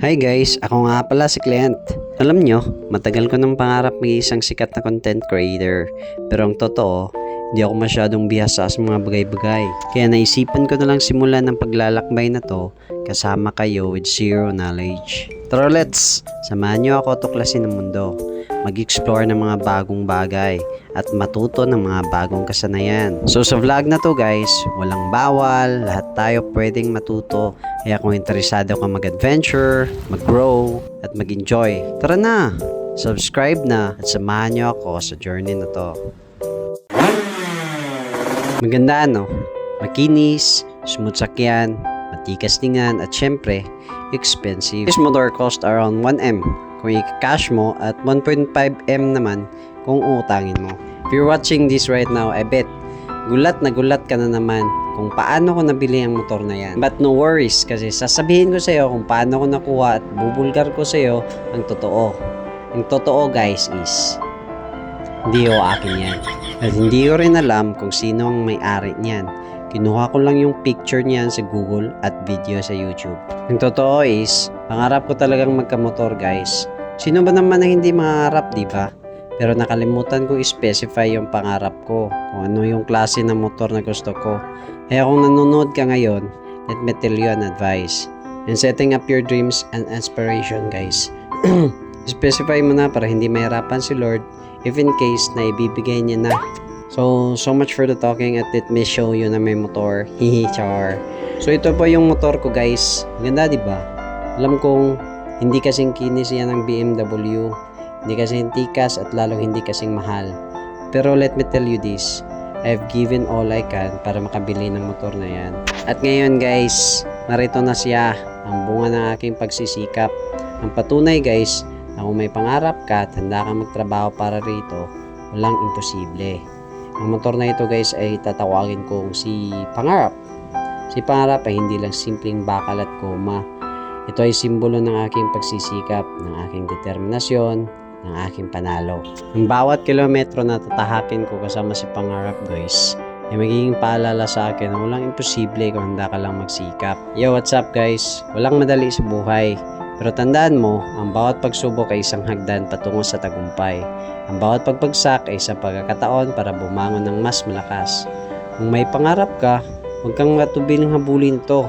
Hi guys, ako nga pala si Client. Alam nyo, matagal ko nang pangarap maging isang sikat na content creator. Pero ang totoo, hindi ako masyadong bihasa sa mga bagay-bagay. Kaya naisipan ko na lang simulan ng paglalakbay na to kasama kayo with zero knowledge. Tara let's! Samahan nyo ako tuklasin ng mundo. Mag-explore ng mga bagong bagay at matuto ng mga bagong kasanayan. So sa vlog na to guys, walang bawal, lahat tayo pwedeng matuto. Kaya kung interesado ka mag-adventure, mag-grow, at mag-enjoy, tara na! Subscribe na at samahan nyo ako sa journey na to. Maganda no? Makinis, smooth sakyan, matikas tingan, at syempre, expensive. This motor cost around 1M kung i-cash mo at 1.5M naman kung utangin mo. If you're watching this right now, I bet gulat na gulat ka na naman kung paano ko nabili ang motor na yan. But no worries kasi sasabihin ko sa iyo kung paano ko nakuha at bubulgar ko sa iyo ang totoo. Ang totoo guys is hindi ko akin yan. At hindi ko rin alam kung sino ang may-ari niyan. Kinuha ko lang yung picture niyan sa Google at video sa YouTube. Ang totoo is, pangarap ko talagang magkamotor guys. Sino ba naman na hindi mangarap, di ba? Pero nakalimutan ko i-specify yung pangarap ko, kung ano yung klase ng motor na gusto ko. Kaya kung nanonood ka ngayon, let me tell you an advice. In setting up your dreams and aspiration guys. Specify mo na para hindi mahirapan si Lord if in case na ibibigay niya na. So much for the talking at let me show you na may motor. Hihi, char. So ito po yung motor ko guys. Ganda diba? Alam kong hindi kasing kinis yan ng BMW. Hindi kasing tikas at lalong hindi kasing mahal. Pero let me tell you this. I've given all I can para makabili ng motor na yan. At ngayon guys, narito na siya. Ang bunga ng aking pagsisikap. Ang patunay guys, na kung may pangarap ka at handa kang magtrabaho para rito, walang imposible. Ang motor na ito guys ay tatawagin kong si Pangarap. Si Pangarap ay hindi lang simpleng bakal at goma. Ito ay simbolo ng aking pagsisikap, ng aking determinasyon, ng aking panalo. Ang bawat kilometro na tatahakin ko kasama si Pangarap guys, ay magiging paalala sa akin na walang imposible kung handa ka lang magsikap. Yo, what's up guys? Walang madali sa buhay. Pero tandaan mo, ang bawat pagsubok ay isang hagdan patungo sa tagumpay. Ang bawat pagbagsak ay isang pagkakataon para bumangon ng mas malakas. Kung may pangarap ka, huwag kang matubiling habulin ito.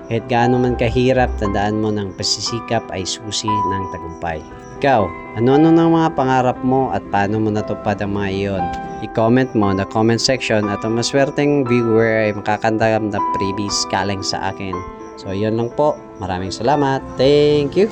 Kahit gaano man kahirap, tandaan mo ng pasisikap ay susi ng tagumpay. Ikaw, ano-ano ng mga pangarap mo at paano mo natupad ang mga iyon? I-comment mo na comment section at ang maswerteng viewer ay makakandam na freebies galing sa akin. So, yun lang po. Maraming salamat. Thank you.